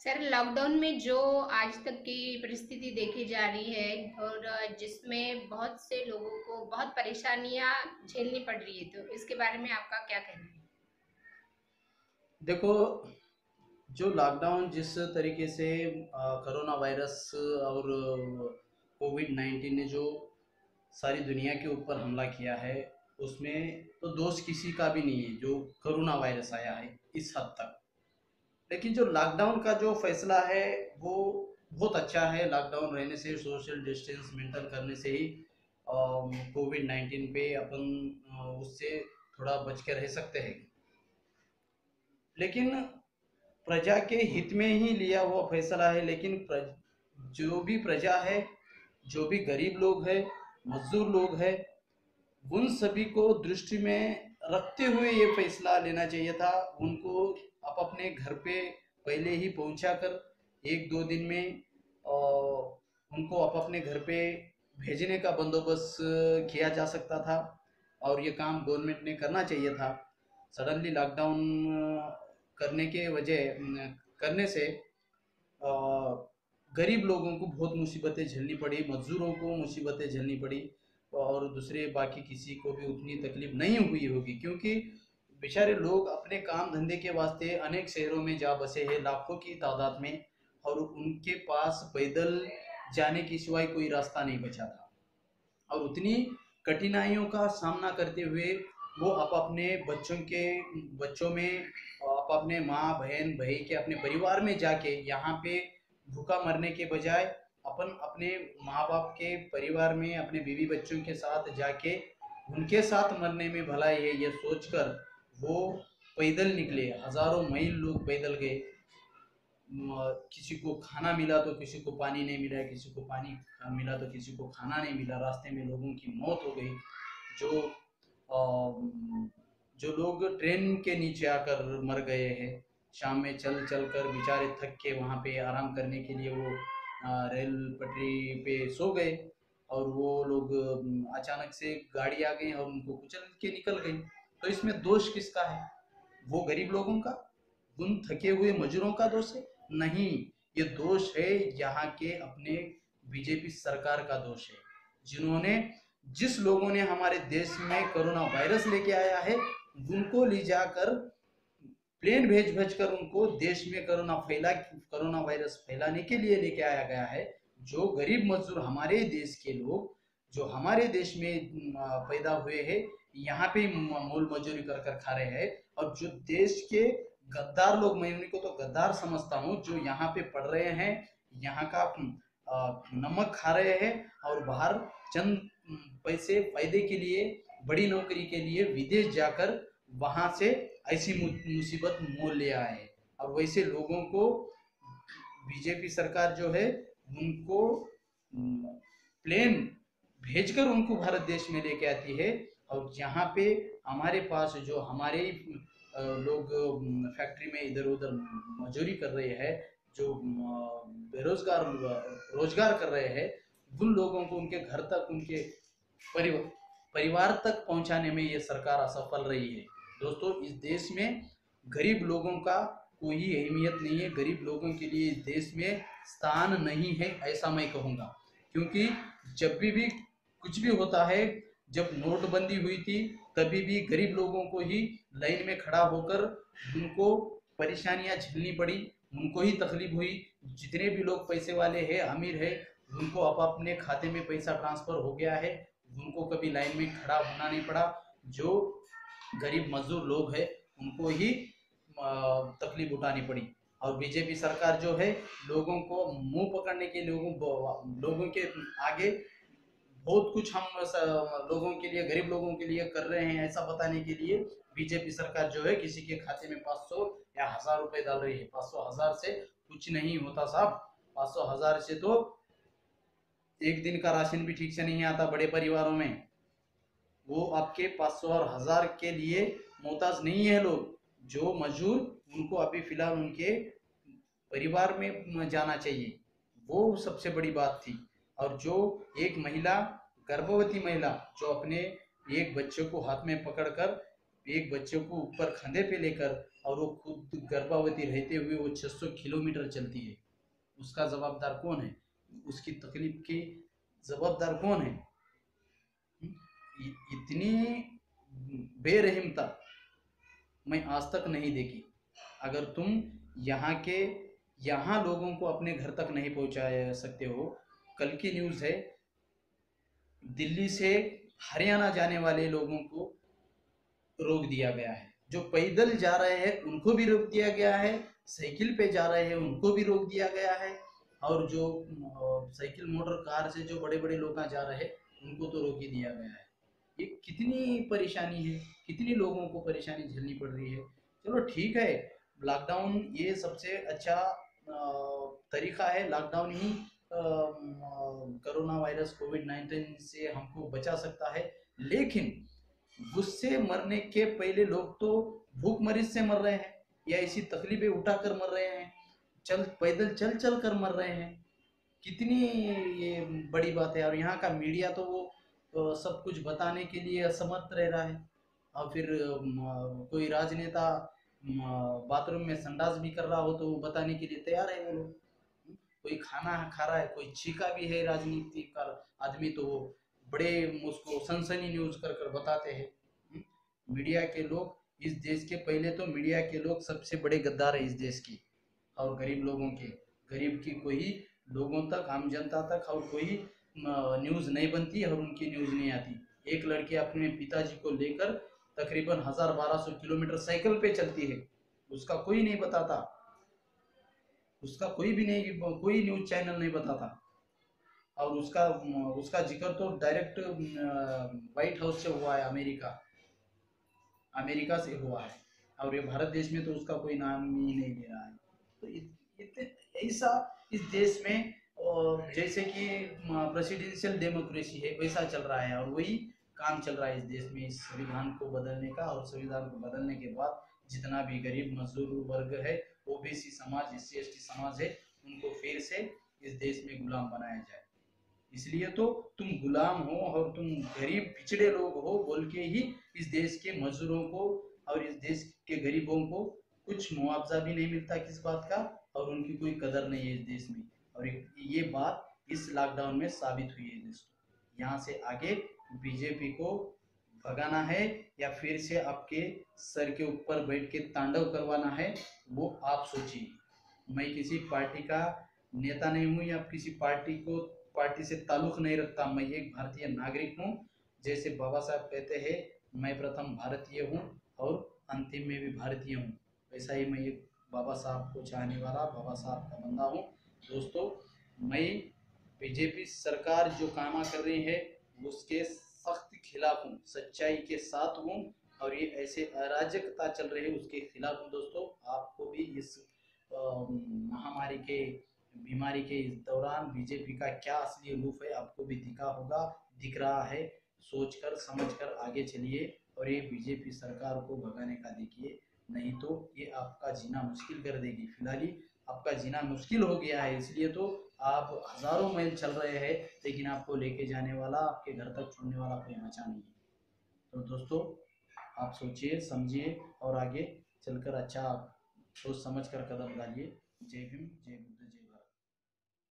Sir, lockdown में जो आज तक की परिस्थिति देखी जा रही है और जिसमें बहुत से लोगों को बहुत परेशानियां झेलनी पड़ रही है, तो इसके बारे में आपका क्या कहना है? देखो, जो लॉकडाउन जिस तरीके से कोरोना वायरस और कोविड 19 ने जो सारी दुनिया के ऊपर हमला किया है, उसमें तो दोष किसी का भी नहीं है जो कोरोना वायरस आया है इस हद तक। लेकिन जो लॉकडाउन का जो फैसला है वो बहुत अच्छा है। लॉकडाउन रहने से, सोशल डिस्टेंस मेंटेन करने से ही कोविड 19 पे अपन उससे थोड़ा बच के रह सकते हैं। लेकिन प्रजा के हित में ही लिया हुआ फैसला है। लेकिन जो भी प्रजा है, जो भी गरीब लोग है, मजदूर लोग है, उन सभी को दृष्टि में रखते हुए ये फैसला लेना चाहिए था। उनको आप अपने घर पे पहले ही पहुंचा कर 1-2 दिन में उनको आप अपने घर पे भेजने का बंदोबस्त किया जा सकता था, और ये काम गवर्नमेंट ने करना चाहिए था। सडनली लॉकडाउन करने के वजह करने से गरीब लोगों को बहुत मुसीबतें झेलनी पड़ी, मजदूरों को मुसीबतें झेलनी पड़ी, और दूसरे बाकी किसी को भी उतनी तकलीफ नहीं हुई होगी, क्योंकि बेचारे लोग अपने काम धंधे के वास्ते अनेक शहरों में जा बसे हैं, लाखों की तादाद में, और उनके पास पैदल जाने के सिवाय कोई रास्ता नहीं बचा था। और उतनी कठिनाइयों का सामना करते हुए वो आप अपने बच्चों में, आप अपने माँ बहन भाई के अपने परिवार में जाके यहाँ पे भूखा मरने के बजाय अपन अपने माँ बाप के परिवार में अपने बीवी बच्चों के साथ जाके उनके साथ मरने में भलाई है, ये सोचकर वो पैदल निकले। हजारों मील लोग पैदल गए। किसी को खाना मिला तो किसी को पानी नहीं मिला, किसी को पानी मिला तो किसी को खाना नहीं मिला, रास्ते में लोगों की मौत हो गई। जो जो लोग ट्रेन के नीचे आकर मर गए हैं, शाम में चल चल कर बेचारे थक के वहाँ पे आराम करने के लिए वो रेल पटरी पे सो गए, और वो लोग अचानक से गाड़ी आ गई और उनको कुचल के निकल गई। तो इसमें दोष किसका है? वो गरीब लोगों का, उन थके हुए मजदूरों का दोष है? नहीं, ये दोष है यहाँ के अपने बीजेपी सरकार का दोष है, जिन्होंने, जिस लोगों ने हमारे देश में कोरोना वायरस लेके आया है, उनको ले जाकर प्लेन भेज भेज कर उनको देश में कोरोना वायरस फैलाने के लिए लेके आया गया है। जो गरीब मजदूर हमारे देश के लोग, जो हमारे देश में पैदा हुए हैं, यहाँ पे मूल मजदूरी कर कर खा रहे हैं, और जो देश के गद्दार लोग, मैं उन्हीं को तो गद्दार समझता हूँ, जो यहाँ पे पढ़ रहे हैं, यहाँ का नमक खा रहे हैं, और बाहर चंद पैसे फायदे के लिए, बड़ी नौकरी के लिए विदेश जाकर वहां से ऐसी मुसीबत मोल ले आए। और वैसे लोगों को बीजेपी सरकार जो है, उनको प्लेन भेजकर उनको भारत देश में लेके आती है। और यहाँ पे हमारे पास जो हमारे लोग फैक्ट्री में इधर उधर मजदूरी कर रहे हैं, जो बेरोजगार रोजगार कर रहे हैं, उन लोगों को उनके घर तक, उनके परिवार परिवार तक पहुंचाने में ये सरकार असफल रही है। दोस्तों, इस देश में गरीब लोगों का कोई अहमियत नहीं है, गरीब लोगों के लिए इस देश में स्थान नहीं है, ऐसा मैं कहूँगा। क्योंकि जब भी कुछ भी होता है, जब नोटबंदी हुई थी, तभी भी गरीब लोगों को ही लाइन में खड़ा होकर उनको परेशानियां झेलनी पड़ी, उनको ही तकलीफ हुई। जितने भी लोग पैसे वाले हैं, अमीर है, उनको अब अपने खाते में पैसा ट्रांसफर हो गया है, उनको कभी लाइन में खड़ा होना नहीं पड़ा। जो गरीब मजदूर लोग हैं, उनको ही तकलीफ उठानी पड़ी। और बीजेपी सरकार जो है, लोगों को मुंह पकड़ने के, लोगों के आगे बहुत कुछ हम लोगों के लिए, गरीब लोगों के लिए कर रहे हैं, ऐसा बताने के लिए बीजेपी सरकार जो है किसी के खाते में 500 या 1000 रुपए डाल रही है। 500 1000 से कुछ नहीं होता साहब। 500 1000 से तो एक दिन का राशन भी ठीक से नहीं आता बड़े परिवारों में। वो आपके 500 और 1000 के लिए मोहताज नहीं है लोग। जो मजदूर, उनको अभी फिलहाल उनके परिवार में जाना चाहिए, वो सबसे बड़ी बात थी। और जो एक महिला, गर्भवती महिला, जो अपने एक बच्चे को हाथ में पकड़कर एक बच्चे को ऊपर कंधे पे लेकर, और वो खुद गर्भवती रहते हुए वो 600 किलोमीटर चलती है, उसका जवाबदार कौन है? उसकी तकलीफ की जवाबदार कौन है? इतनी बेरहमता मैं आज तक नहीं देखी। अगर तुम यहाँ के यहाँ लोगों को अपने घर तक नहीं पहुँचा सकते हो, कल की न्यूज़ है, दिल्ली से हरियाणा जाने वाले लोगों को रोक दिया गया है। जो पैदल जा रहे हैं उनको भी रोक दिया गया है, साइकिल पे जा रहे हैं उनको भी रोक दिया गया है, और जो साइकिल मोटर कार से जो बड़े बड़े लोग जा रहे हैं उनको तो रोक ही दिया गया है। ये कितनी परेशानी है, कितनी लोगों को परेशानी झेलनी पड़ रही है। चलो ठीक है, लॉकडाउन ये सबसे अच्छा तरीका है। लॉकडाउन ही कोरोना वायरस कोविड-19 से हमको बचा सकता है, लेकिन गुस्से मरने के पहले लोग तो भूखमरी से मर रहे हैं, या ऐसी तकलीफें उठाकर मर रहे हैं, चल पैदल चल चल कर मर रहे हैं। कितनी ये बड़ी बात है। और यहाँ का मीडिया तो वो सब कुछ बताने के लिए असमर्थ रह रहा है। और फिर कोई राजनेता बाथरूम में संडास भी कर रहा हो तो वो बताने के लिए तैयार है वो लोग। कोई खाना खा रहा है, कोई छीका भी है राजनीतिक का आदमी, तो वो बड़े उसको सनसनी न्यूज कर कर बताते हैं। मीडिया के लोग इस देश के, पहले तो मीडिया के लोग सबसे बड़े गद्दार है इस देश की। और गरीब लोगों के, गरीब की कोई लोगों तक, आम जनता तक और कोई न्यूज़ नहीं बनती और उनकी न्यूज़ नहीं आती। एक लड़की अपने पिताजी को लेकर तकरीबन 1000-1200 किलोमीटर साइकिल पे चलती है, उसका कोई नहीं बताता, उसका कोई भी नहीं, कोई न्यूज़ चैनल नहीं बताता। और उसका उसका जिक्र तो डायरेक्ट व्हाइट हाउस से हुआ है, अमेरिका अमेरिका से हुआ है, और ये भारत देश में तो उसका कोई नाम ही नहीं ले रहा है। तो ऐसा इस देश में जैसे कि प्रेसिडेंशियल डेमोक्रेसी है वैसा चल रहा है, और वही काम चल रहा है इस देश में, इस संविधान को बदलने का। और संविधान को बदलने के बाद जितना भी गरीब मजदूर वर्ग है, ओबीसी समाज, SC ST समाज है, उनको फिर से इस देश में गुलाम बनाया जाए। इसलिए तो तुम गुलाम हो और तुम गरीब पिछड़े लोग हो बोल के ही इस देश के मजदूरों को और इस देश के गरीबों को कुछ मुआवजा भी नहीं मिलता किस बात का, और उनकी कोई कदर नहीं है इस देश में। और ये बात इस लॉकडाउन में साबित हुई है दोस्तों। यहाँ से आगे बीजेपी को भगाना है या फिर से आपके सर के ऊपर बैठ के तांडव करवाना है, वो आप सोचिए। मैं किसी पार्टी का नेता नहीं हूँ, या किसी पार्टी से ताल्लुक नहीं रखता। मैं एक भारतीय नागरिक हूँ। जैसे बाबा साहब कहते हैं, मैं प्रथम भारतीय हूँ और अंतिम में भी भारतीय हूँ, वैसा ही मैं एक बाबा साहब को चाहने वाला, बाबा साहब का बंदा हूँ। दोस्तों, मैं बीजेपी सरकार जो काम कर रही है उसके सख्त खिलाफ हूँ, सच्चाई के साथ हूँ, और ये ऐसे अराजकता चल रही है उसके खिलाफ हूँ। दोस्तों, आपको भी इस महामारी के, बीमारी के इस दौरान बीजेपी का क्या असली रूप है आपको भी दिख रहा है। सोचकर समझकर आगे चलिए और ये बीजेपी सरकार को भगाने का देखिए, नहीं तो ये आपका जीना मुश्किल कर देगी। फिलहाल ही आपका जीना मुश्किल हो गया है, इसलिए तो आप हजारों मील चल रहे हैं, लेकिन आपको लेके जाने वाला, आपके घर तक छोड़ने वाला कोई बचा नहीं है। तो दोस्तों, आप सोचिए समझिए और आगे चलकर अच्छा सोच समझ कर कदम डालिए। जय भीम, जय बुद्ध, जय